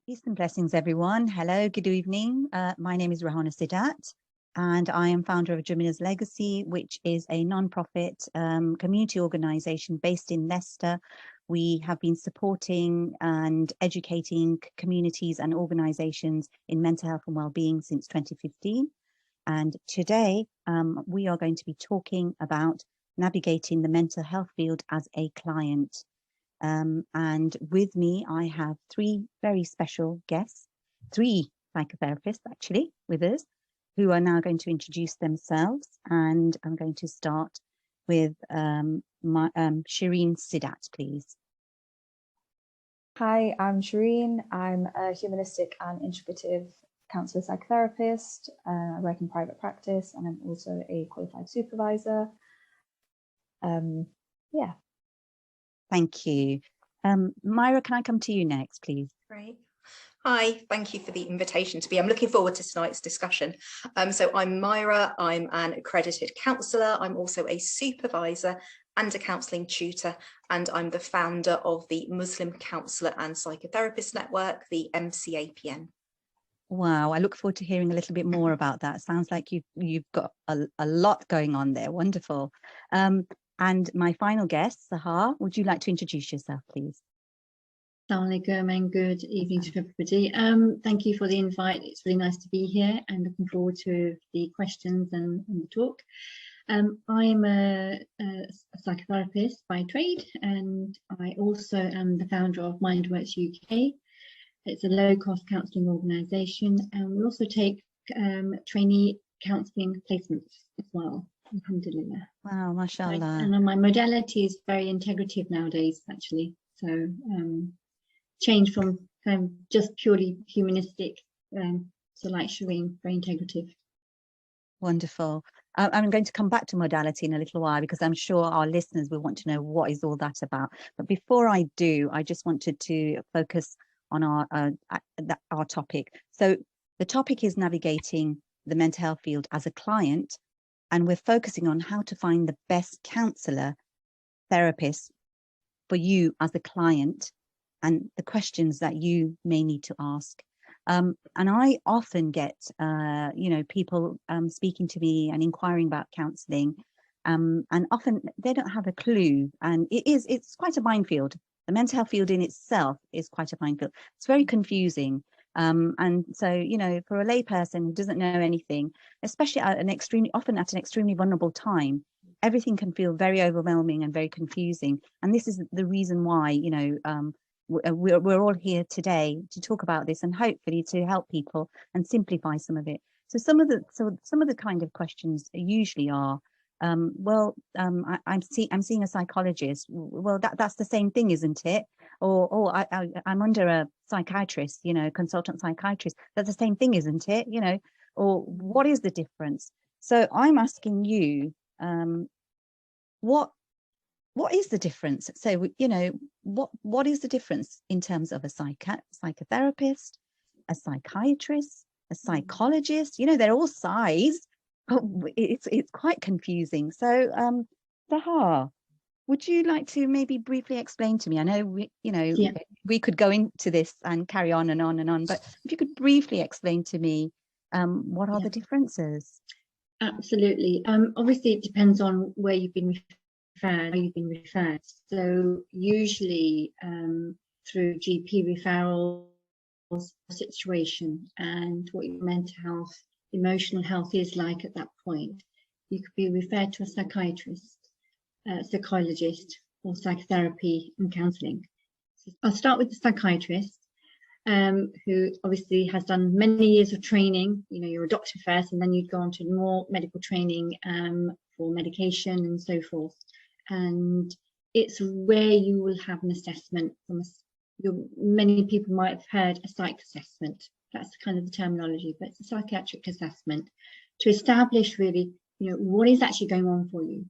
Peace and blessings, everyone. Hello, good evening. My name is Rehana Sidat, and I am founder of Jamina's Legacy, which is a non-profit community organization based in Leicester. We have been supporting and educating communities and organizations in mental health and well-being since 2015. And today we are going to be talking about navigating the mental health field as a client. And with me, I have three very special guests, three psychotherapists actually with us, who are now going to introduce themselves. And I'm going to start with Sheereen Sidat, please. Hi, I'm Sheereen. I'm a humanistic and integrative counsellor psychotherapist. I work in private practice and I'm also a qualified supervisor. Yeah. Thank you. Myra, can I come to you next, please? Great. Hi, thank you for the invitation to be. I'm looking forward to tonight's discussion. So I'm Myra, I'm an accredited counsellor, I'm also a supervisor and a counselling tutor, and I'm the founder of the Muslim Counsellor and Psychotherapist Network, the MCAPN. Wow, I look forward to hearing a little bit more about that. Sounds like you've got a lot going on there. Wonderful. And my final guest, Sahar, would you like to introduce yourself, please? Assalamu alaikum and good evening to everybody. Thank you for the invite. It's really nice to be here and looking forward to the questions and the talk. I'm a psychotherapist by trade, and I also am the founder of MindWorks UK. It's a low-cost counselling organisation, and we also take trainee counselling placements as well. Alhamdulillah. Wow, mashallah. And my modality is very integrative nowadays, actually. So change from just purely humanistic to, like Sheereen, very integrative. Wonderful. I'm going to come back to modality in a little while because I'm sure our listeners will want to know what is all that about. But before I do, I just wanted to focus on our topic. So the topic is navigating the mental health field as a client, and we're focusing on how to find the best counsellor, therapist for you as a client, and the questions that you may need to ask. And I often get, people speaking to me and inquiring about counselling, and often they don't have a clue. And it's quite a minefield. The mental health field in itself is quite a minefield. It's very confusing. And so, for a layperson who doesn't know anything, especially often at an extremely vulnerable time, everything can feel very overwhelming and very confusing. And this is the reason why, we're all here today to talk about this and hopefully to help people and simplify some of it. So some of the kind of questions usually are, I'm seeing a psychologist. Well, that's the same thing, isn't it? Or I'm under a psychiatrist, consultant psychiatrist. That's the same thing, isn't it? Or what is the difference? So I'm asking you, what is the difference? So, what is the difference in terms of a psychotherapist, a psychiatrist, a psychologist? They're all psys. It's quite confusing. So, Sahar, would you like to maybe briefly explain to me? I know we could go into this and carry on and on and on, but if you could briefly explain to me, what are the differences? Absolutely. Obviously, it depends on where you've been referred, how you've been referred. So usually through GP referrals situation and what your mental health, emotional health is like at that point, you could be referred to a psychiatrist, psychologist, or psychotherapy and counselling. So I'll start with the psychiatrist, who obviously has done many years of training. You're a doctor first, and then you'd go on to more medical training for medication and so forth. And it's where you will have an assessment from many people might have heard a psych assessment. That's kind of the terminology, but it's a psychiatric assessment to establish really, what is actually going on for you.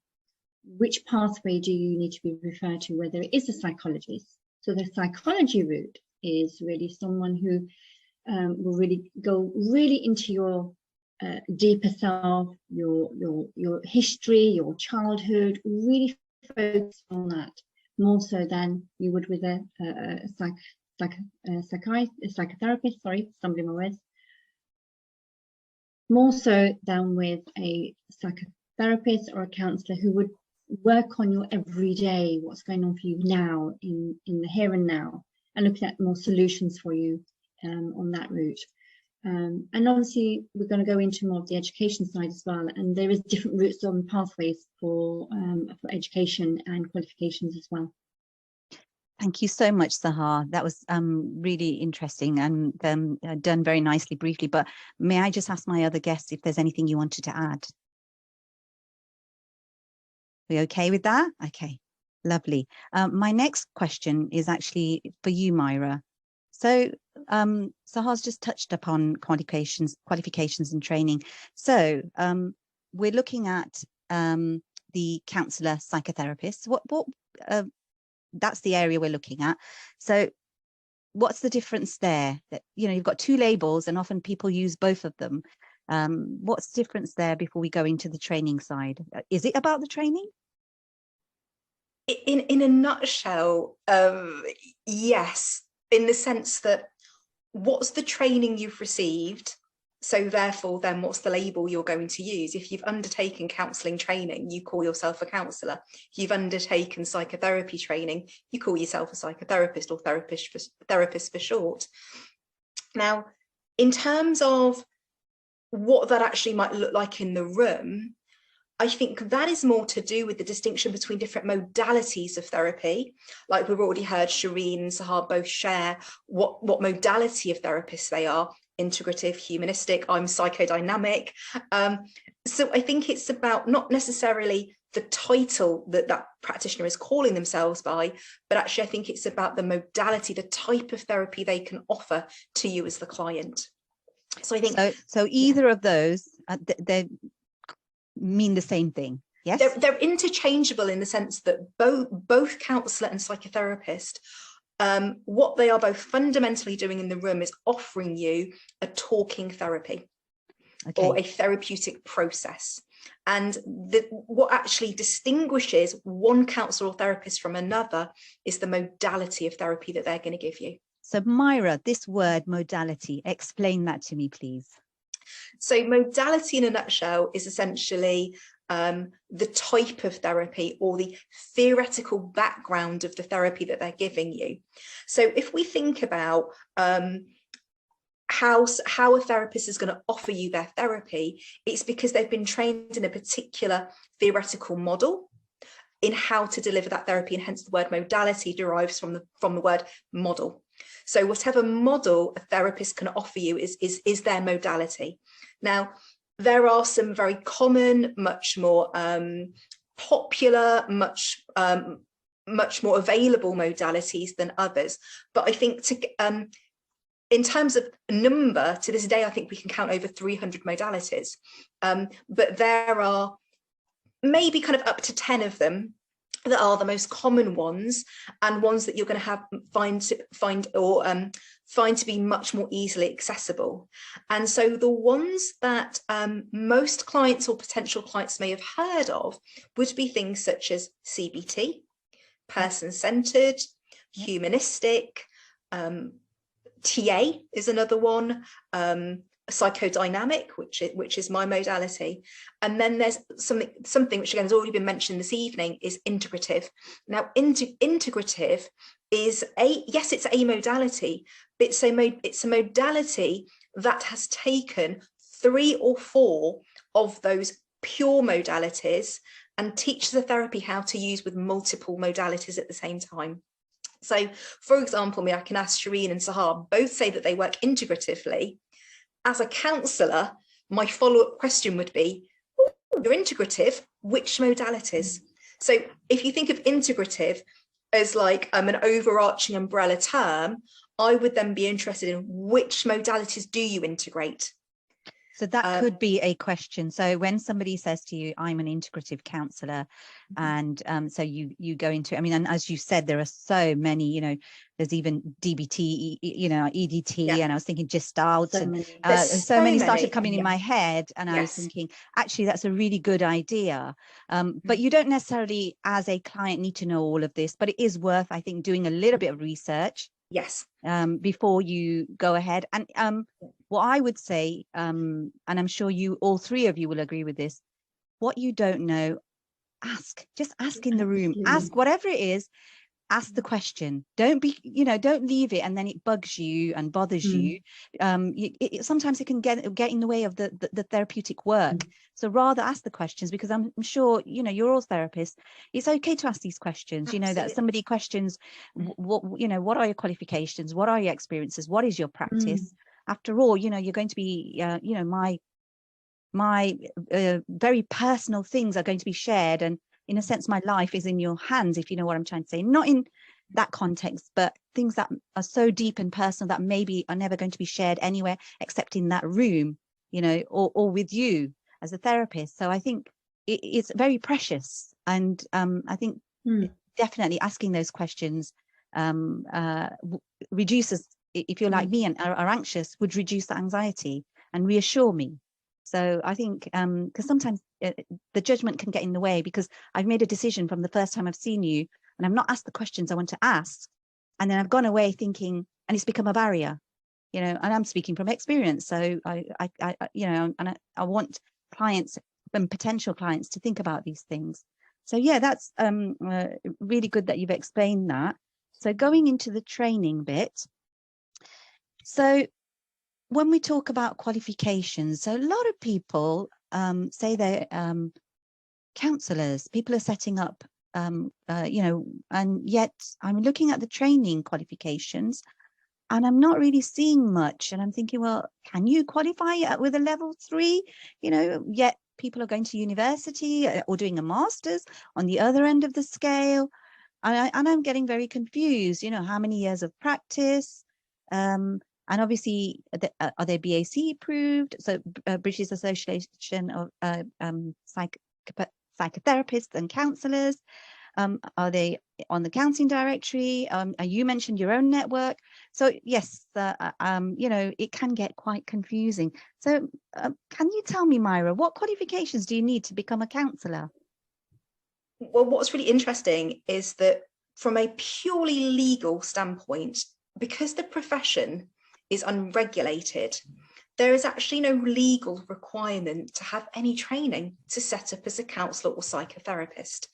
Which pathway do you need to be referred to, whether it is a psychologist. So the psychology route is really someone who will really go really into your deeper self, your history, your childhood, really focus on that more so than you would with a psychotherapist, sorry, stumbling my words, more so than with a psychotherapist or a counsellor who would work on your everyday, what's going on for you now, in the here and now, and looking at more solutions for you on that route. And obviously we're going to go into more of the education side as well, and there is different routes on pathways for education and qualifications as well. Thank you so much, Sahar. That was really interesting and done very nicely, briefly. But may I just ask my other guests if there's anything you wanted to add? We okay with that? Okay, lovely. My next question is actually for you, Myra. So Sahar's just touched upon qualifications and training. So we're looking at the counsellor psychotherapist. What that's the area we're looking at. So what's the difference there? That, you know, you've got two labels and often people use both of them. What's the difference there before we go into the training side? Is it about the training? In a nutshell, yes, in the sense that what's the training you've received? So therefore, then what's the label you're going to use? If you've undertaken counselling training, you call yourself a counsellor. If you've undertaken psychotherapy training, you call yourself a psychotherapist, or therapist for short. Now, in terms of what that actually might look like in the room, I think that is more to do with the distinction between different modalities of therapy. Like we've already heard Sheereen and Sahar both share what modality of therapists they are: integrative, humanistic. I'm psychodynamic. So I think it's about not necessarily the title that practitioner is calling themselves by, but actually I think it's about the modality, the type of therapy they can offer to you as the client. So I think so either of those, they mean the same thing. Yes, they're interchangeable in the sense that both counsellor and psychotherapist, what they are both fundamentally doing in the room is offering you a talking therapy, okay, or a therapeutic process. And what actually distinguishes one counsellor or therapist from another is the modality of therapy that they're going to give you. So Myra, this word modality, explain that to me, please. So modality in a nutshell is essentially the type of therapy or the theoretical background of the therapy that they're giving you. So if we think about how a therapist is going to offer you their therapy, it's because they've been trained in a particular theoretical model in how to deliver that therapy, and hence the word modality derives from the word model. So whatever model a therapist can offer you is their modality. Now, there are some very common, much more popular, much more available modalities than others. But I think in terms of number, to this day, I think we can count over 300 modalities. But there are maybe kind of up to 10 of them that are the most common ones, and ones that you're going to find to be much more easily accessible. And so the ones that most clients or potential clients may have heard of would be things such as CBT, person-centered, humanistic, TA is another one, psychodynamic, which is my modality. And then there's something which again has already been mentioned this evening, is integrative. Now, integrative is it's a modality, but it's a modality that has taken 3 or 4 of those pure modalities and teaches the therapy how to use with multiple modalities at the same time. So, for example, I can ask Sheereen and Sahar, both say that they work integratively. As a counsellor, my follow-up question would be, you're integrative, which modalities? So if you think of integrative as like an overarching umbrella term, I would then be interested in which modalities do you integrate? So that could be a question. So when somebody says to you, I'm an integrative counsellor, and so you go into, I mean, and as you said, there are so many, there's even DBT, EDT, and I was thinking Gestalt, so many started coming in my head, and I was thinking, actually, that's a really good idea. But you don't necessarily, as a client, need to know all of this, but it is worth, I think, doing a little bit of research Yes. Before you go ahead. And what I would say, and I'm sure you, all three of you will agree with this, what you don't know, ask. Just ask in the room. Absolutely. Ask whatever it is. Ask the question. Don't be, don't leave it and then it bugs you and bothers you. Sometimes it can get in the way of the therapeutic work. So rather ask the questions, because I'm sure, you're all therapists. It's okay to ask these questions. Absolutely. That somebody questions, what are your qualifications? What are your experiences? What is your practice? After all, you're going to be, my very personal things are going to be shared, and in a sense my life is in your hands, if you know what I'm trying to say. Not in that context, but things that are so deep and personal that maybe are never going to be shared anywhere except in that room, or with you as a therapist. So I think it's very precious, and I think definitely asking those questions reduces, if you're like me and are anxious, would reduce the anxiety and reassure me. So I think, because sometimes the judgment can get in the way, because I've made a decision from the first time I've seen you and I've not asked the questions I want to ask. And then I've gone away thinking, and it's become a barrier, and I'm speaking from experience. So I want clients and potential clients to think about these things. So yeah, that's really good that you've explained that. So going into the training bit. So when we talk about qualifications, so a lot of people say they're counsellors, people are setting up, and yet I'm looking at the training qualifications and I'm not really seeing much. And I'm thinking, well, can you qualify with a level 3? Yet people are going to university or doing a master's on the other end of the scale. And I'm getting very confused, how many years of practice? And obviously, are they BAC approved? So British Association of Psychotherapists and Counsellors. Are they on the counselling directory? You mentioned your own network. So yes, it can get quite confusing. So can you tell me, Myra, what qualifications do you need to become a counsellor? Well, what's really interesting is that from a purely legal standpoint, because the profession is unregulated, there is actually no legal requirement to have any training to set up as a counsellor or psychotherapist.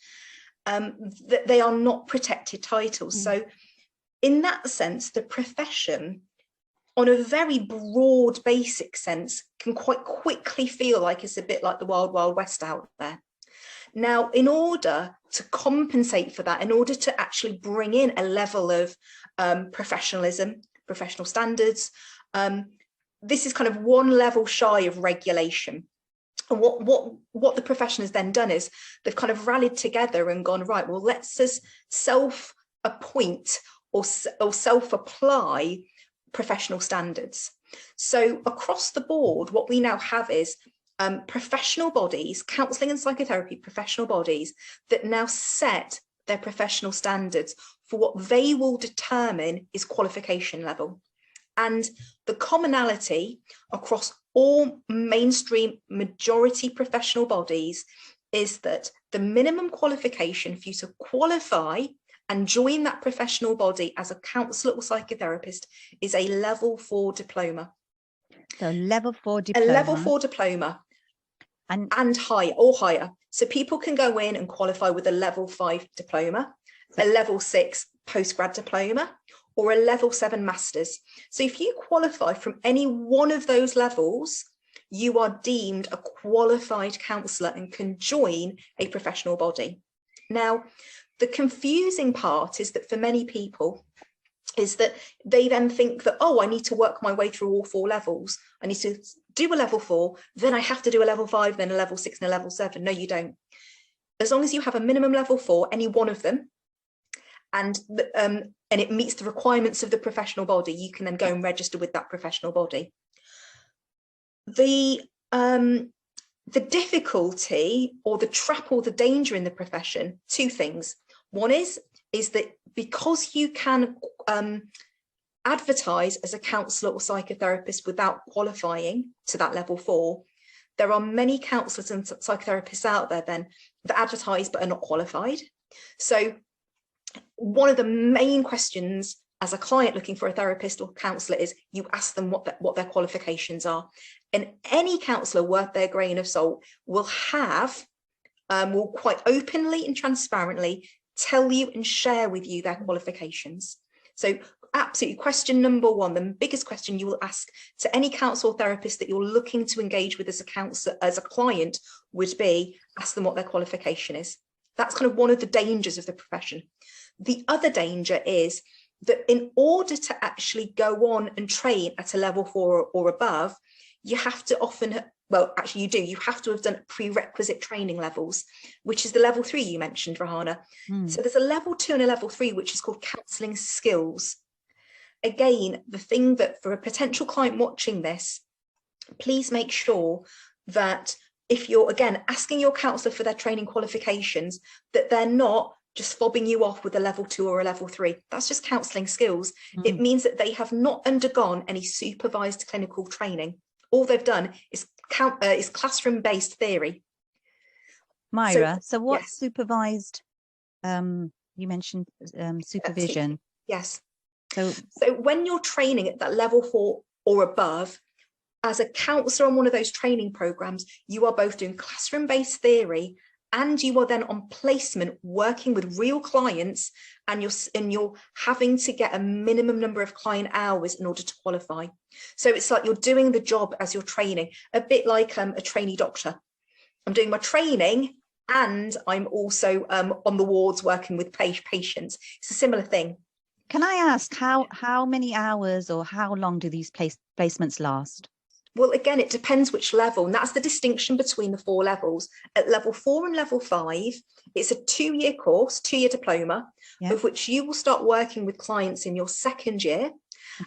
They are not protected titles. So in that sense, the profession, on a very broad, basic sense, can quite quickly feel like it's a bit like the wild, wild west out there. Now, in order to compensate for that, in order to actually bring in a level of professionalism, professional standards, this is kind of one level shy of regulation. And what the profession has then done is they've kind of rallied together and gone, right, well, let's just self-appoint or self-apply professional standards. So across the board, what we now have is professional bodies, counselling and psychotherapy professional bodies that now set their professional standards for what they will determine is qualification level. And the commonality across all mainstream majority professional bodies is that the minimum qualification for you to qualify and join that professional body as a counsellor or psychotherapist is a level 4 diploma. So level 4 diploma. A level 4 diploma and higher or higher. So people can go in and qualify with a level 5 diploma, a level 6 postgrad diploma, or a level 7 master's. So if you qualify from any one of those levels, you are deemed a qualified counsellor and can join a professional body. Now, the confusing part is that for many people is that they then think that, oh, I need to work my way through all 4 levels. I need to do a level 4, then I have to do a level 5, then a level 6 and a level 7. No, you don't. As long as you have a minimum level 4, any one of them, and it meets the requirements of the professional body, you can then go and register with that professional body. The difficulty or the trap or the danger in the profession, 2 things. One is that because you can advertise as a counsellor or psychotherapist without qualifying to that level 4, there are many counsellors and psychotherapists out there then that advertise but are not qualified. So one of the main questions as a client looking for a therapist or counsellor is you ask them what their qualifications are. And any counsellor worth their grain of salt will will quite openly and transparently tell you and share with you their qualifications. So absolutely, question number one, the biggest question you will ask to any counsellor or therapist that you're looking to engage with as a counsellor, as a client, would be ask them what their qualification is. That's kind of one of the dangers of the profession. The other danger is that in order to actually go on and train at a level 4 or above, you have to often, well, actually you do, you have to have done prerequisite training levels, which is the level 3 you mentioned, Rehana. So there's a level 2 and a level 3, which is called counselling skills. Again, the thing that for a potential client watching this, please make sure that if you're, again, asking your counsellor for their training qualifications, that they're not just fobbing you off with a level 2 or a level 3. That's just counselling skills. It means that they have not undergone any supervised clinical training. All they've done is classroom-based theory. Myra, so what yes. supervised, you mentioned supervision. Yes. So when you're training at that level 4 or above, as a counsellor on one of those training programs, you are both doing classroom-based theory and you are then on placement working with real clients, and you're having to get a minimum number of client hours in order to qualify. So it's like you're doing the job as you're training, a bit like a trainee doctor. I'm doing my training and I'm also on the wards working with patients. It's a similar thing. can I ask how many hours or how long do these placements last? Well, again, it depends which level, and that's the distinction between the 4 levels. At level 4 and level 5, it's a 2-year course, 2-year diploma, of which you will start working with clients in your 2nd year,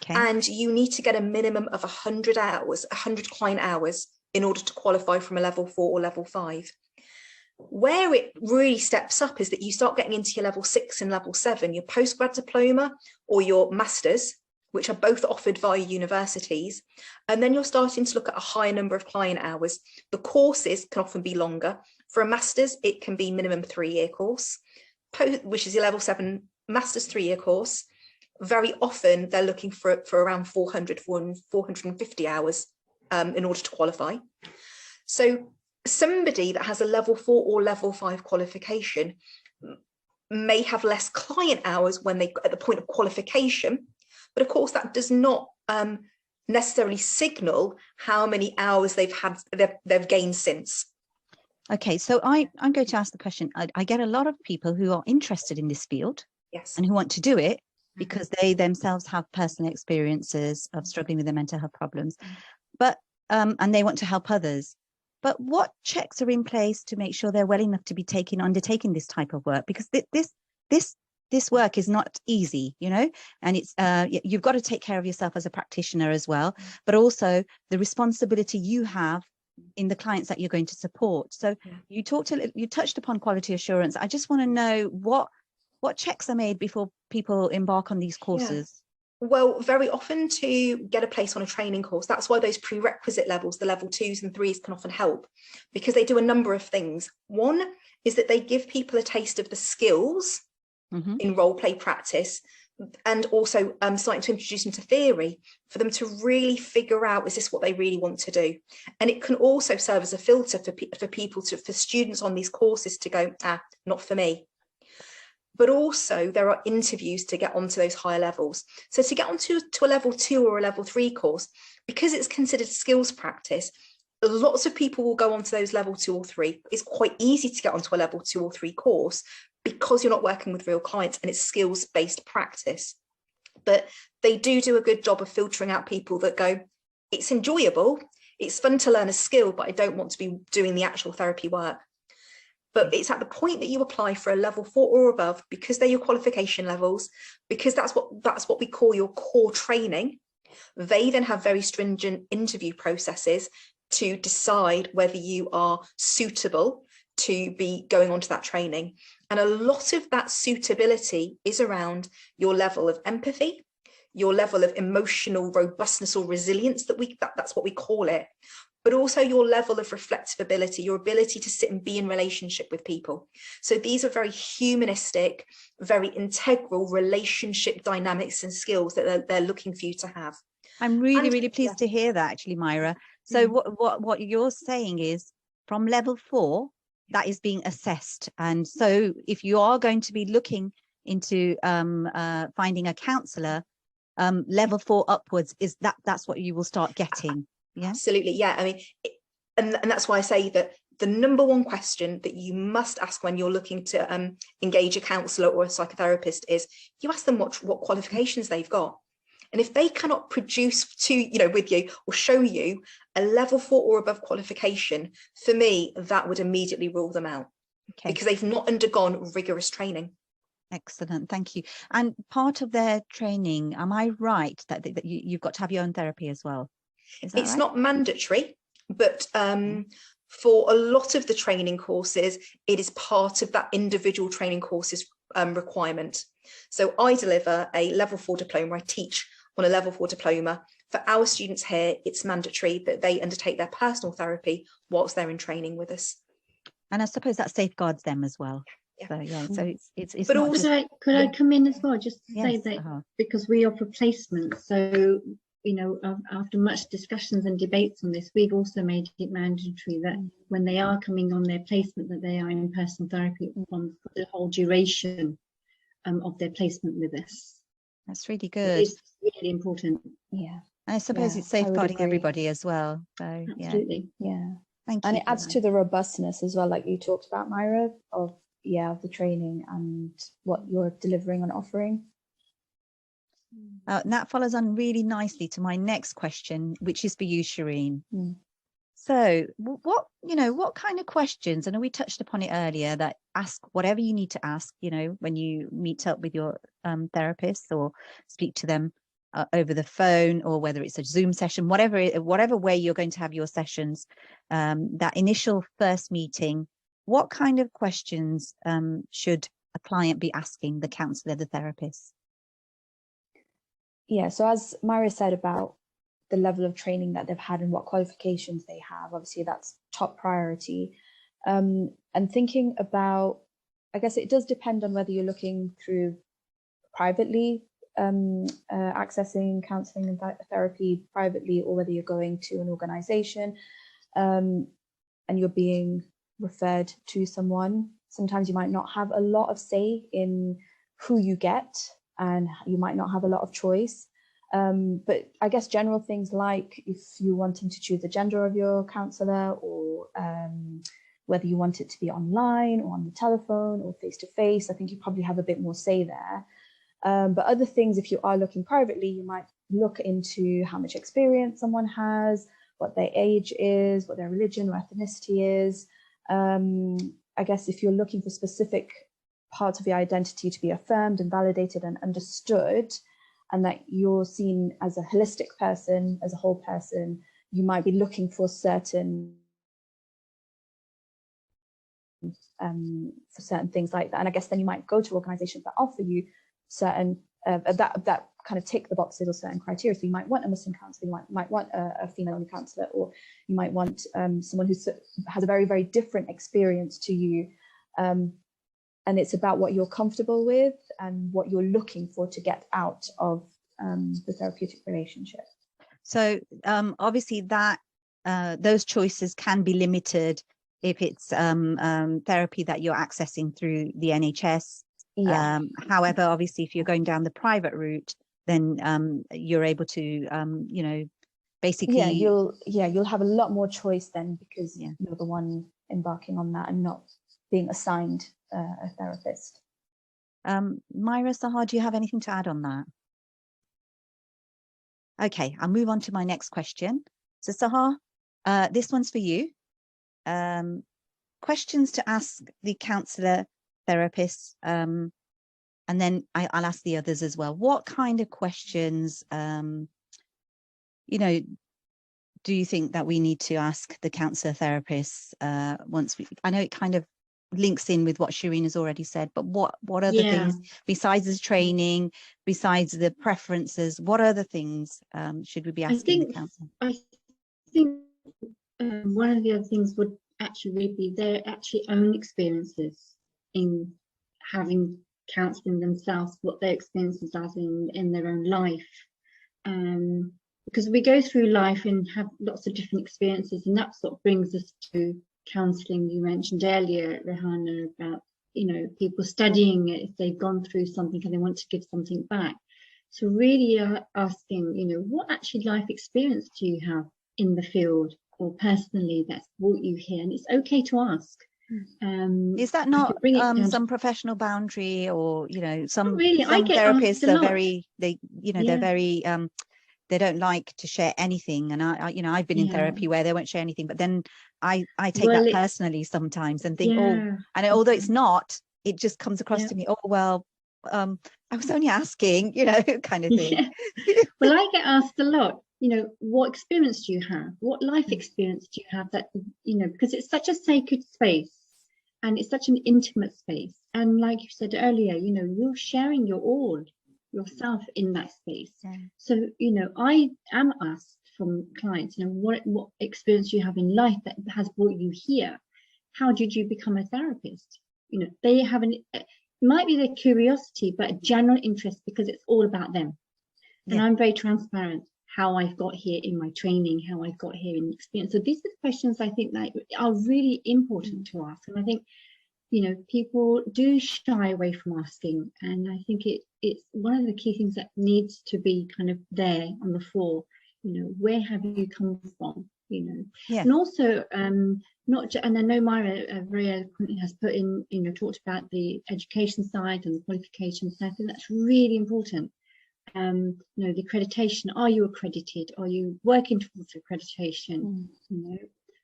and you need to get a minimum of 100 hours, 100 client hours in order to qualify from a level 4 or level 5. Where it really steps up is that you start getting into your level 6 and level 7, your postgrad diploma or your masters, which are both offered via universities, and then you're starting to look at a higher number of client hours. The courses can often be longer. For a master's, it can be minimum 3-year course, which is your level 7 master's 3-year course. Very often they're looking for around 450 hours in order to qualify. So somebody that has a level 4 or level 5 qualification may have less client hours when they at the point of qualification. But of course, that does not necessarily signal how many hours they've gained since. Okay, so I'm going to ask the question. I get a lot of people who are interested in this field, yes, and who want to do it because they themselves have personal experiences of struggling with their mental health problems, but and they want to help others. But what checks are in place to make sure they're well enough to be undertaking this type of work? Because this work is not easy, you know, and it's you've got to take care of yourself as a practitioner as well, but also the responsibility you have in the clients that you're going to support. So you touched upon quality assurance. I just want to know what checks are made before people embark on these courses. Well, very often to get a place on a training course, that's why those prerequisite levels, the level 2s and 3s, can often help, because they do a number of things. One is that they give people a taste of the skills in role play practice, and also starting to introduce them to theory for them to really figure out, is this what they really want to do? And it can also serve as a filter for students on these courses to go, not for me. But also there are interviews to get onto those higher levels. So to get onto a level 2 or a level 3 course, because it's considered skills practice, lots of people will go onto those level 2 or 3. It's quite easy to get onto a level 2 or 3 course because you're not working with real clients and it's skills-based practice. But they do a good job of filtering out people that go, it's enjoyable, it's fun to learn a skill, but I don't want to be doing the actual therapy work. But it's at the point that you apply for a level 4 or above, because they're your qualification levels, because that's what we call your core training. They then have very stringent interview processes to decide whether you are suitable to be going on to that training. And a lot of that suitability is around your level of empathy, your level of emotional robustness or resilience, that's what we call it. but also your level of reflective ability, your ability to sit and be in relationship with people. So these are very humanistic, very integral relationship dynamics and skills that they're looking for you to have. I'm really pleased to hear that, actually, Myra. So what you're saying is, from level 4, that is being assessed. And so if you are going to be looking into finding a counsellor, level 4 upwards, that's what you will start getting. Yeah, absolutely. Yeah, I mean, and that's why I say that the number one question that you must ask when you're looking to engage a counsellor or a psychotherapist is, you ask them what qualifications they've got. And if they cannot produce with you or show you a level 4 or above qualification, for me, that would immediately rule them out. Okay. Because they've not undergone rigorous training. Excellent, thank you. And part of their training, am I right that you've got to have your own therapy as well? Is that it's right? Not mandatory, but for a lot of the training courses, it is part of that individual training courses requirement. So I deliver a level 4 diploma. I teach on a level 4 diploma. For our students here, it's mandatory that they undertake their personal therapy whilst they're in training with us. And I suppose that safeguards them as well. Yeah. So yeah, so it's but not also, just... could I come in as well, just to say that because we offer placements, so after much discussions and debates on this, we've also made it mandatory that when they are coming on their placement, that they are in personal therapy for the whole duration of their placement with us. That's really good. It's really important. Yeah. And I suppose it's safeguarding everybody as well. So absolutely. Yeah. Thank you. And it adds to the robustness as well, like you talked about, Myra, of the training and what you're delivering and offering. And that follows on really nicely to my next question, which is for you, Sheereen. So what kind of questions, and we touched upon it earlier, that ask whatever you need to ask, when you meet up with your therapist or speak to them over the phone, or whether it's a Zoom session, whatever way you're going to have your sessions, that initial first meeting, what kind of questions should a client be asking the counsellor, the therapist? Yeah, so as Myra said about the level of training that they've had and what qualifications they have, obviously that's top priority. And thinking about, I guess it does depend on whether you're looking through privately, accessing counselling and therapy privately, or whether you're going to an organisation and you're being referred to someone. Sometimes you might not have a lot of say in who you get, and you might not have a lot of choice. But I guess general things like if you're wanting to choose the gender of your counsellor, or whether you want it to be online or on the telephone or face-to-face, I think you probably have a bit more say there. But other things, if you are looking privately, you might look into how much experience someone has, what their age is, what their religion or ethnicity is. I guess if you're looking for specific parts of your identity to be affirmed and validated and understood, and that you're seen as a holistic person, as a whole person, you might be looking for certain things like that. And I guess then you might go to organizations that offer you certain that kind of tick the boxes or certain criteria. So you might want a Muslim counselor, you might want a female counsellor, or you might want someone who has a very, very different experience to you. And it's about what you're comfortable with and what you're looking for to get out of the therapeutic relationship. So obviously that those choices can be limited if it's therapy that you're accessing through the NHS. Yeah. However, obviously, if you're going down the private route, then you're able to, basically. You'll have a lot more choice then, because you're the one embarking on that and not being assigned a therapist. Myra, Sahar, do you have anything to add on that? Okay, I'll move on to my next question. So Sahar, this one's for you. Questions to ask the counsellor, therapist, and then I'll ask the others as well. What kind of questions, do you think that we need to ask the counsellor, therapist I know it kind of links in with what Sheereen has already said, but what other things besides the training, besides the preferences, what other things should we be asking the counsellor? I think one of the other things would actually be their actually own experiences in having counselling themselves, what their experiences are in their own life. Because we go through life and have lots of different experiences, and that's what brings us to counselling. You mentioned earlier, Rehana, about, you know, people studying it if they've gone through something and they want to give something back. So really asking, you know, what actually life experience do you have in the field or personally that's brought you here? And it's okay to ask. Is that not some professional boundary, or, you know, some really? I get therapists are very, they, you know, they're very they don't like to share anything, and I you know, I've been in therapy where they won't share anything, but then I take that personally sometimes and think, oh, and although it's not, it just comes across to me, oh well, I was only asking, you know, kind of thing. Well, I get asked a lot, you know, what experience do you have? What life experience do you have that, you know, because it's such a sacred space and it's such an intimate space. And like you said earlier, you know, you're sharing your all yourself in that space. So, you know, I am asked from clients, you know, what experience you have in life that has brought you here? How did you become a therapist? You know, they have it might be their curiosity, but a general interest because it's all about them. And I'm very transparent how I've got here in my training, how I've got here in experience. So these are questions I think that are really important to ask. And I think, you know, people do shy away from asking. And I think it's one of the key things that needs to be kind of there on the floor. You know, where have you come from? You know, and also not just, and I know Myra very eloquently has put in, you know, talked about the education side and the qualifications. And I think that's really important. You know, the accreditation. Are you accredited? Are you working towards accreditation? You know.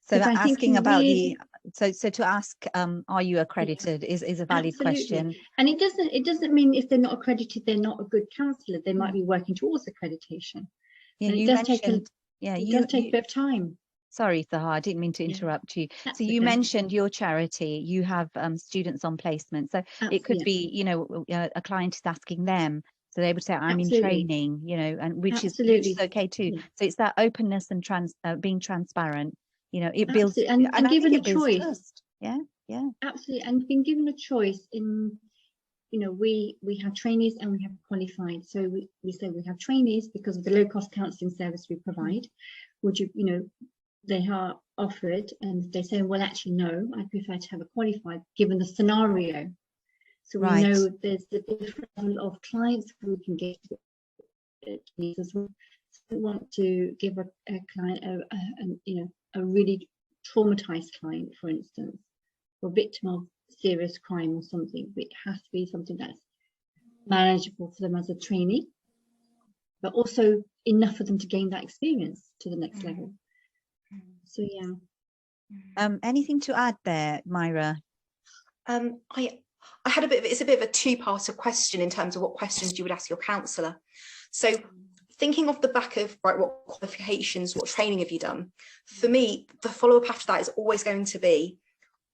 So that asking about really, so to ask, are you accredited is a valid question. And it doesn't mean if they're not accredited, they're not a good counsellor. They might be working towards accreditation. Yeah, and you mentioned, it does take a bit of time. Sorry, Sahar, I didn't mean to interrupt you. So you mentioned your charity, you have students on placement. So it could be, you know, a client is asking them, so they're able to say, I'm in training, you know, and which is okay too. So it's that openness and being transparent. You know, it builds and given a choice. Trust. Yeah. Absolutely. And being given a choice in, you know, we have trainees and we have qualified. So we say we have trainees because of the low cost counselling service we provide. Would you, you know, they are offered and they say, well, actually, no, I prefer to have a qualified given the scenario. So we know there's a different level of clients we can get as well. So we want to give a client you know, a really traumatized client, for instance, or victim of serious crime or something. It has to be something that's manageable for them as a trainee, but also enough for them to gain that experience to the next level. So anything to add there, Myra? I had it's a bit of a two-parter question in terms of what questions you would ask your counsellor. So thinking off the back of, right, what qualifications, what training have you done? For me, the follow-up after that is always going to be,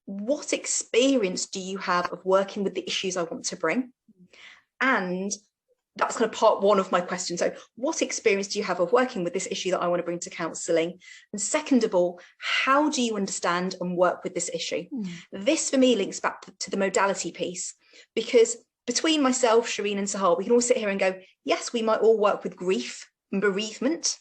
what experience do you have of working with the issues I want to bring? And that's kind of part one of my question. So what experience do you have of working with this issue that I want to bring to counselling? And second of all, how do you understand and work with this issue? This for me links back to the modality piece, because between myself, Sheereen and Sahar, we can all sit here and go, yes, we might all work with grief and bereavement,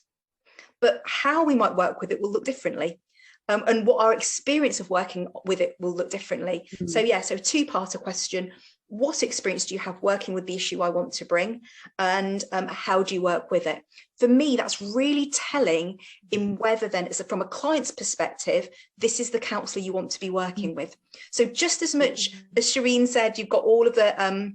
but how we might work with it will look differently. And what our experience of working with it will look differently. So so two-parter question. What experience do you have working with the issue I want to bring, and how do you work with it? For me, that's really telling in whether then, from a client's perspective, this is the counsellor you want to be working with. So just as much as Sheereen said, you've got all of the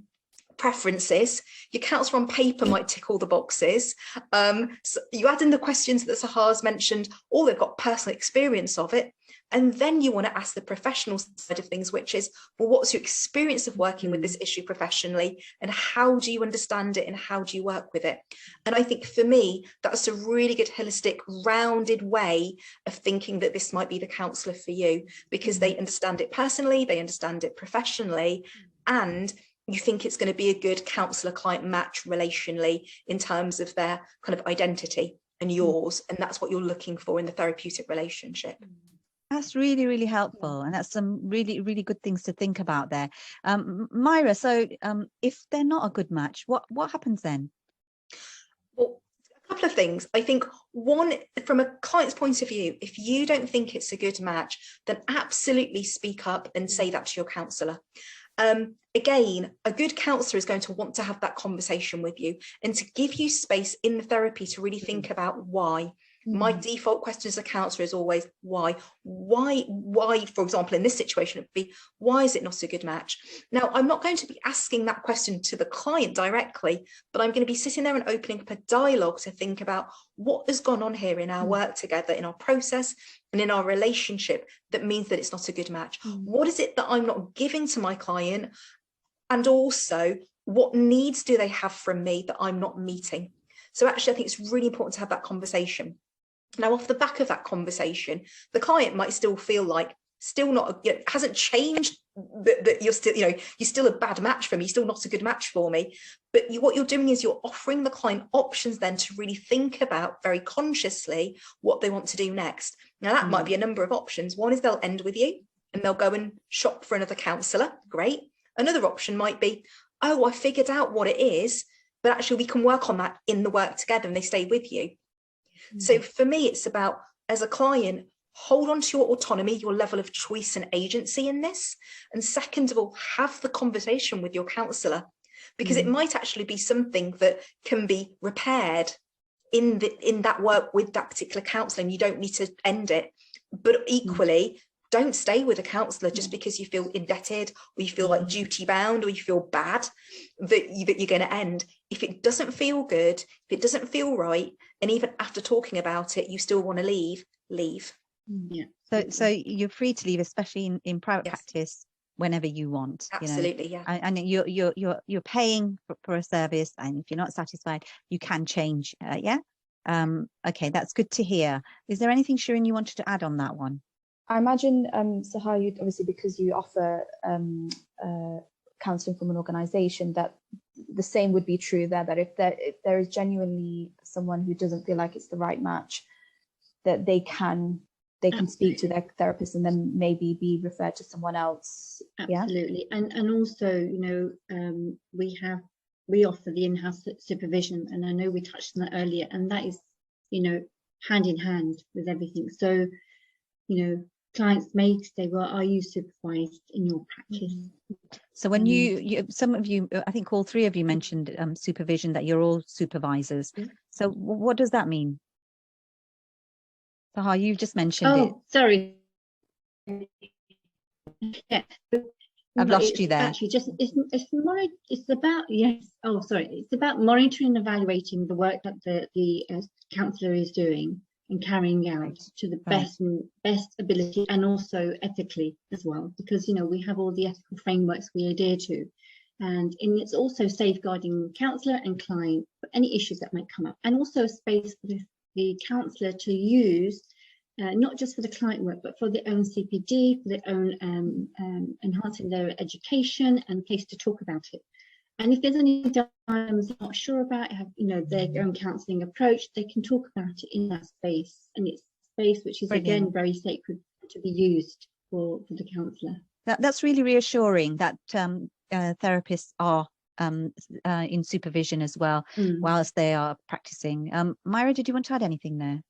preferences, your counsellor on paper might tick all the boxes. So you add in the questions that Sahar's mentioned, or they've got personal experience of it. And then you want to ask the professional side of things, which is, well, what's your experience of working with this issue professionally, and how do you understand it and how do you work with it? And I think for me, that's a really good, holistic, rounded way of thinking that this might be the counsellor for you, because they understand it personally, they understand it professionally, and you think it's going to be a good counsellor-client match relationally in terms of their kind of identity. and yours, and that's what you're looking for in the therapeutic relationship. That's really, really helpful. And that's some really, really good things to think about there. Myra, so if they're not a good match, what happens then? Well, a couple of things. I think one, from a client's point of view, if you don't think it's a good match, then absolutely speak up and say that to your counsellor. Again, a good counsellor is going to want to have that conversation with you and to give you space in the therapy to really think about why. My default question as a counsellor is always why, for example, in this situation, it would be, why is it not a good match? Now, I'm not going to be asking that question to the client directly, but I'm going to be sitting there and opening up a dialogue to think about what has gone on here in our work together, in our process and in our relationship that means that it's not a good match. What is it that I'm not giving to my client? And also, what needs do they have from me that I'm not meeting? So actually, I think it's really important to have that conversation. Now, off the back of that conversation, the client might still feel like hasn't changed, that you're still, you're still a bad match for me, you're still not a good match for me. But what you're doing is you're offering the client options then to really think about very consciously what they want to do next. Now, that might be a number of options. One is they'll end with you and they'll go and shop for another counsellor. Great. Another option might be, oh, I figured out what it is, but actually we can work on that in the work together, and they stay with you. So for me, it's about, as a client, hold on to your autonomy, your level of choice and agency in this. And second of all, have the conversation with your counsellor, because it might actually be something that can be repaired in that work with that particular counsellor, and you don't need to end it. But equally, don't stay with a counsellor just because you feel indebted, or you feel like duty bound, or you feel bad that you're going to end. If it doesn't feel good, if it doesn't feel right, and even after talking about it, you still want to leave. Yeah. So you're free to leave, especially in private practice, whenever you want. Absolutely, yeah. And you're paying for a service, and if you're not satisfied, you can change. Okay, that's good to hear. Is there anything, Sheereen, you wanted to add on that one? I imagine, Sahar, you obviously, because you offer counselling from an organisation, that the same would be true there, that if there is genuinely someone who doesn't feel like it's the right match, that they can speak to their therapist and then maybe be referred to someone else. Absolutely. And also, we offer the in-house supervision, and I know we touched on that earlier, and that is, hand in hand with everything. So, clients may say, well, are you supervised in your practice? So when some of you, I think all three of you mentioned supervision, that you're all supervisors. So what does that mean? Sahar, you've just mentioned it. Sorry. Yeah. I've lost you there. Actually, it's about, yes. Oh, sorry. It's about monitoring and evaluating the work that the counsellor is doing and carrying out to the best ability, and also ethically as well, because we have all the ethical frameworks we adhere to, and it's also safeguarding counsellor and client for any issues that might come up, and also space for the counsellor to use not just for the client work, but for their own CPD, for their own enhancing their education, and place to talk about it. And if there's any dilemmas they're not sure about, have their own counselling approach, they can talk about it in that space, and it's space which is again very sacred to be used for the counsellor. That's really reassuring that therapists are in supervision as well, whilst they are practicing. Myra, did you want to add anything there?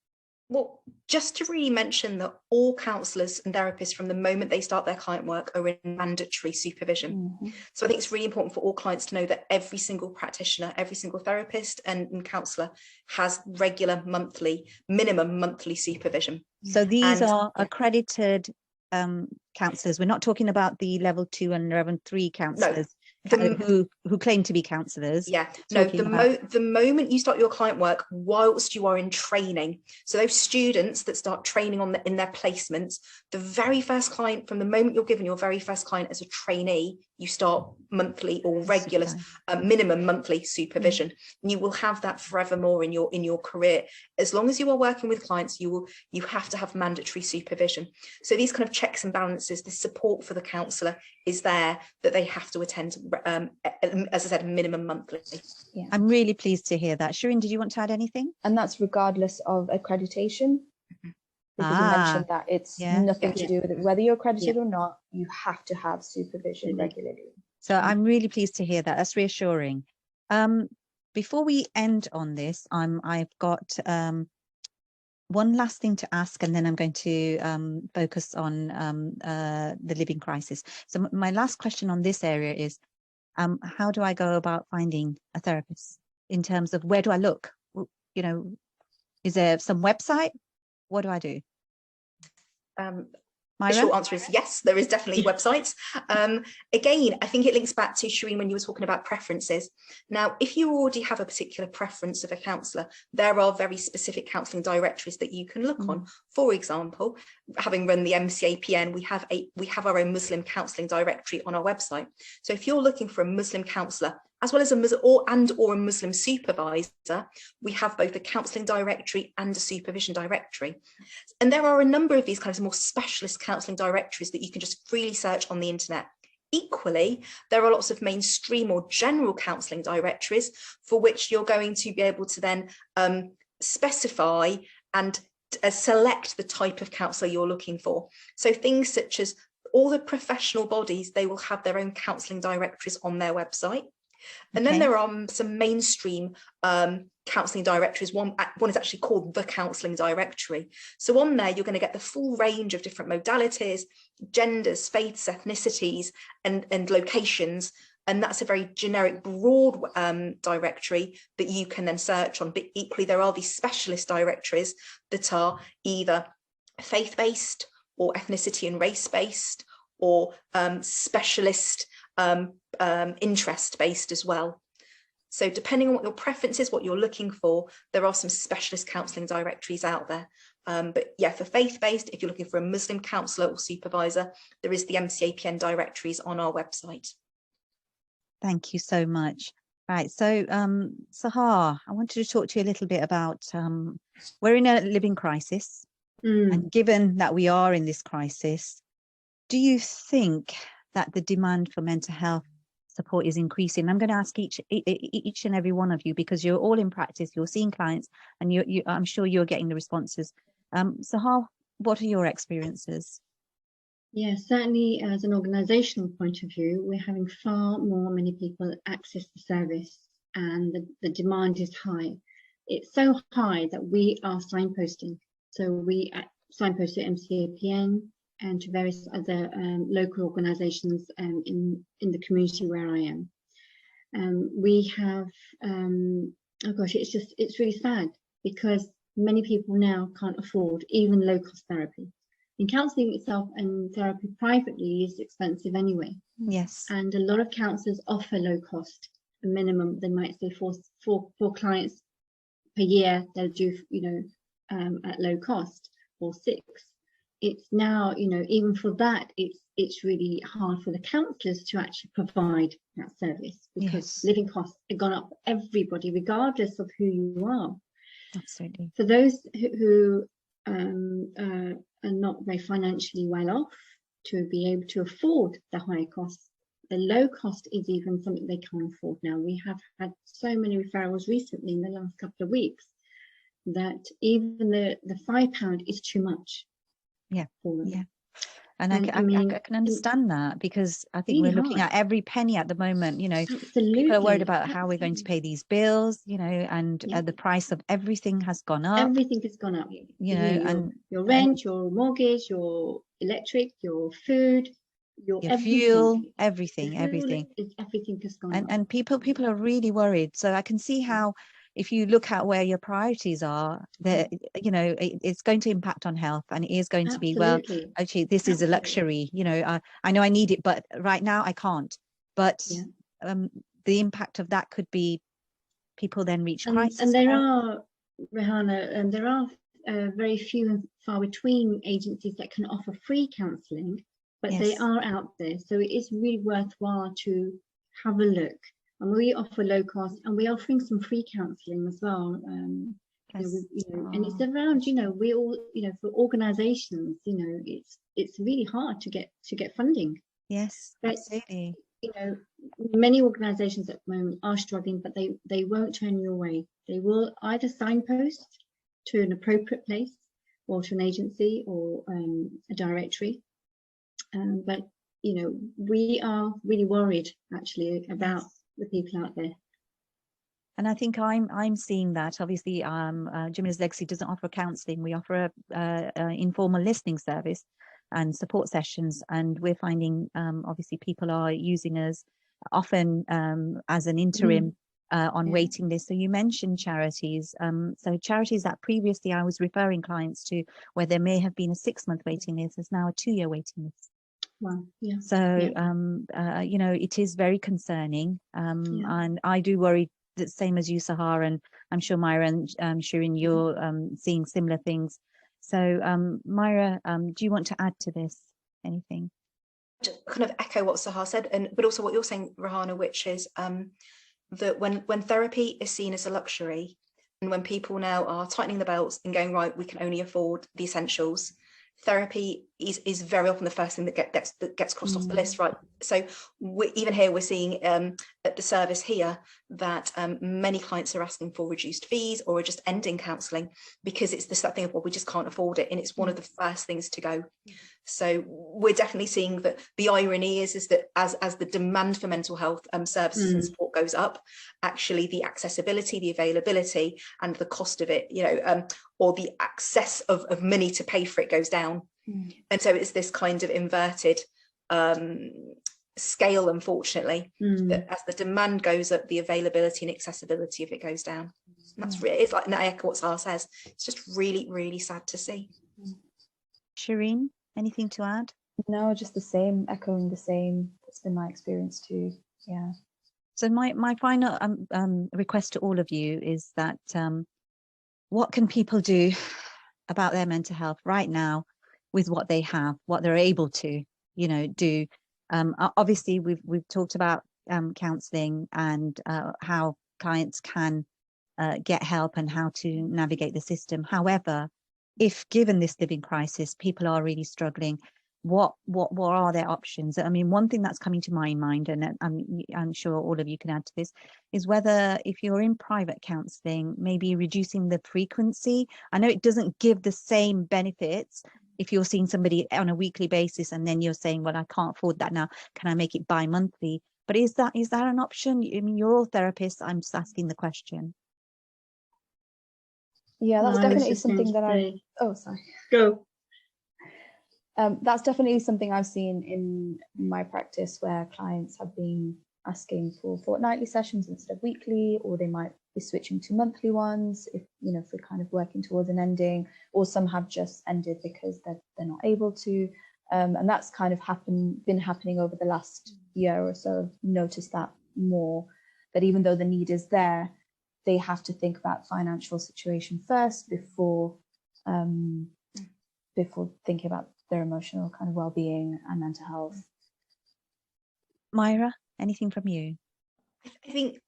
Well, just to really mention that all counsellors and therapists, from the moment they start their client work, are in mandatory supervision. So I think it's really important for all clients to know that every single practitioner, every single therapist and counsellor has regular minimum monthly supervision. So these are accredited counsellors. We're not talking about the level 2 and level 3 counsellors. No. Who claim to be counsellors. The moment you start your client work, whilst you are in training, so those students that start training in their placements, the very first client, from the moment you're given your very first client as a trainee, you start monthly or regular minimum monthly supervision, and you will have that forevermore in your career. As long as you are working with clients, you have to have mandatory supervision. So these kind of checks and balances, the support for the counsellor is there, that they have to attend as I said, minimum monthly. Yeah. I'm really pleased to hear that. Shireen, did you want to add anything? And that's regardless of accreditation, because you mentioned that it's nothing to do with it. Whether you're accredited or not, you have to have supervision regularly. So I'm really pleased to hear that. That's reassuring. Before we end on this, I've got one last thing to ask, and then I'm going to focus on the living crisis. So my last question on this area is, how do I go about finding a therapist in terms of where do I look? You know, is there some website? What do I do? The short answer is yes, there is definitely websites. Again, I think it links back to Shireen when you were talking about preferences. Now, if you already have a particular preference of a counsellor, there are very specific counselling directories that you can look on. For example, having run the MCAPN, we have our own Muslim counselling directory on our website. So if you're looking for a Muslim counsellor, as well as a Muslim or a Muslim supervisor, we have both a counselling directory and a supervision directory. And there are a number of these kinds of more specialist counselling directories that you can just freely search on the internet. Equally, there are lots of mainstream or general counselling directories for which you're going to be able to then specify and select the type of counsellor you're looking for. So things such as all the professional bodies, they will have their own counselling directories on their website. And then there are some mainstream counselling directories. One is actually called the Counselling Directory. So on there, you're going to get the full range of different modalities, genders, faiths, ethnicities, and locations. And that's a very generic, broad directory that you can then search on. But equally, there are these specialist directories that are either faith-based or ethnicity and race-based, or specialist interest-based as well. So depending on what your preference is, what you're looking for, there are some specialist counselling directories out there. But yeah, for faith-based, if you're looking for a Muslim counsellor or supervisor, there is the MCAPN directories on our website. Thank you so much. Right, so Sahar, I wanted to talk to you a little bit about, we're in a living crisis, and given that we are in this crisis, do you think that the demand for mental health support is increasing? I'm going to ask each and every one of you, because you're all in practice, you're seeing clients, and I'm sure you're getting the responses. Sahar, what are your experiences? Yeah, certainly as an organisational point of view, we're having far many people access the service, and the demand is high. It's so high that we are signposting. So we signpost to MCAPN and to various other local organisations in the community where I am. We have, oh gosh, it's really sad, because many people now can't afford even low-cost therapy. And counselling itself and therapy privately is expensive anyway. Yes. And a lot of counsellors offer low cost, a minimum, they might say four clients per year, they'll do, at low cost, or 6. It's now, even for that, it's really hard for the counsellors to actually provide that service, because living costs have gone up for everybody, regardless of who you are. Absolutely. For those who are not very financially well off to be able to afford the higher costs, the low cost is even something they can't afford now. We have had so many referrals recently in the last couple of weeks that even the £5 is too much. Yeah. For them. Yeah. And I can understand that, because I think really we're looking at every penny at the moment. Absolutely. People are worried about how we're going to pay these bills, and the price of everything has gone up. Everything has gone up. And your rent, your mortgage, your electric, your food, your fuel, everything has gone up. And people are really worried. So I can see how, if you look at where your priorities are, that it's going to impact on health, and it is going to be, well, actually, this is a luxury. I know I need it, but right now I can't. But the impact of that could be people then reach crisis. And there are, Rehana, and there are very few and far between agencies that can offer free counselling, but they are out there. So it is really worthwhile to have a look. And we offer low cost, and we're offering some free counselling as well. And it's around, we all, for organisations, it's really hard to get funding. Yes, but, absolutely. many organisations at the moment are struggling, but they won't turn you away. They will either signpost to an appropriate place, or to an agency, or a directory. But you know, we are really worried actually about the people out there. And I think I'm seeing that. Obviously, Jamila's Legacy doesn't offer counselling. We offer a informal listening service and support sessions, and we're finding obviously people are using us often as an interim on waiting lists. So you mentioned charities. So charities that previously I was referring clients to, where there may have been a 6-month waiting list, is now a 2-year waiting list. Wow. Yeah. So you know, it is very concerning, and I do worry. The same as you, Sahar, and I'm sure Myra and Sheereen, you're seeing similar things. So Myra, do you want to add to this anything? Just kind of echo what Sahar said, but also what you're saying, Rehana, which is that when therapy is seen as a luxury, and when people now are tightening the belts and going, right, we can only afford the essentials, therapy is very often the first thing that gets crossed off the list, right? So even here we're seeing at the service here that many clients are asking for reduced fees or are just ending counselling because it's that thing of, well, we just can't afford it, and it's one of the first things to go. So we're definitely seeing that the irony is that as the demand for mental health services and support goes up, actually the accessibility, the availability, and the cost of it, you know, or the access of money to pay for it goes down. And so it's this kind of inverted scale, unfortunately, that as the demand goes up, the availability and accessibility of it goes down. And that's really, it's like, and I echo what Sahar says, it's just really, really sad to see. Sheereen, anything to add? No, just the same, echoing the same. It's been my experience too. Yeah. So my final request to all of you is that what can people do about their mental health right now with what they have, what they're able to, you know, do? Obviously, we've talked about counselling and how clients can get help and how to navigate the system. However, if given this living crisis, people are really struggling, what are their options? I mean, one thing that's coming to my mind, and I'm sure all of you can add to this, is whether if you're in private counselling, maybe reducing the frequency. I know it doesn't give the same benefits if you're seeing somebody on a weekly basis and then you're saying, well, I can't afford that now, can I make it bi-monthly? But is that an option? I mean, you're all therapists, I'm just asking the question. Yeah, that's definitely something that Go. That's definitely something I've seen in my practice, where clients have been asking for fortnightly sessions instead of weekly, or they might be switching to monthly ones if, you know, if we're kind of working towards an ending, or some have just ended because they're not able to. And that's kind of been happening over the last year or so. I've noticed that more, that even though the need is there, they have to think about financial situation first before thinking about their emotional kind of well-being and mental health. Myra, anything from you? I think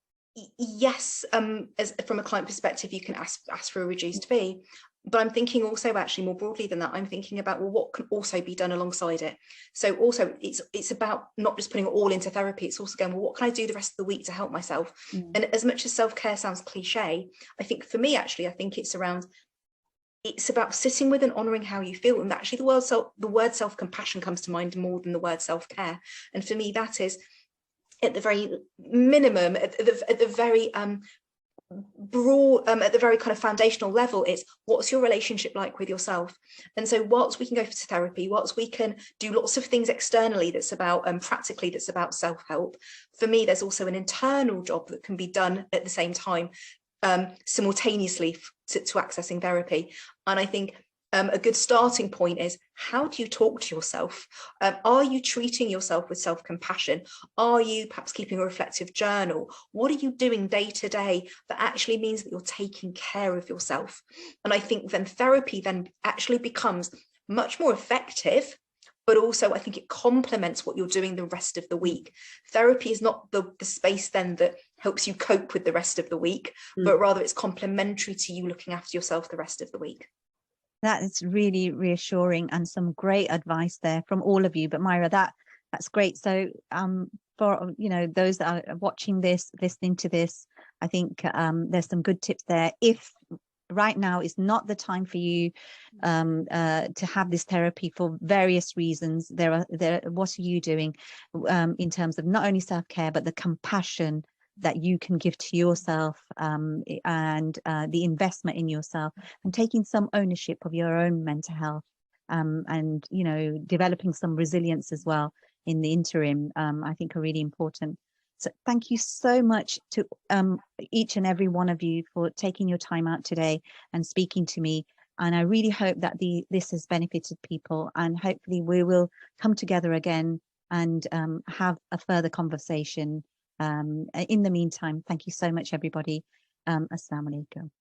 yes, as from a client perspective, you can ask for a reduced fee, but I'm thinking also actually more broadly than that. I'm thinking about, well, what can also be done alongside it? So also it's about not just putting it all into therapy, it's also going, well, what can I do the rest of the week to help myself? And as much as self-care sounds cliche, I think for me, actually, I think it's about sitting with and honouring how you feel. And actually the word self-compassion comes to mind more than the word self-care. And for me, that is at the very minimum, at the very broad, at the very kind of foundational level, it's what's your relationship like with yourself? And so whilst we can go to therapy, whilst we can do lots of things externally that's about practically that's about self-help, for me there's also an internal job that can be done at the same time, simultaneously to accessing therapy. And I think a good starting point is, how do you talk to yourself? Are you treating yourself with self-compassion? Are you perhaps keeping a reflective journal? What are you doing day to day that actually means that you're taking care of yourself? And I think then therapy then actually becomes much more effective, but also I think it complements what you're doing the rest of the week. Therapy is not the space then that helps you cope with the rest of the week, but rather it's complementary to you looking after yourself the rest of the week. That is really reassuring, and some great advice there from all of you. But Myra, that That's great. So for those that are watching this, listening to this, I think there's some good tips there. If right now is not the time for you to have this therapy for various reasons, what are you doing in terms of not only self-care but the compassion that you can give to yourself, and the investment in yourself, and taking some ownership of your own mental health, and developing some resilience as well in the interim, I think are really important. So thank you so much to each and every one of you for taking your time out today and speaking to me. And I really hope that this has benefited people, and hopefully we will come together again and have a further conversation. In the meantime, thank you so much, everybody. Assalamu alaikum.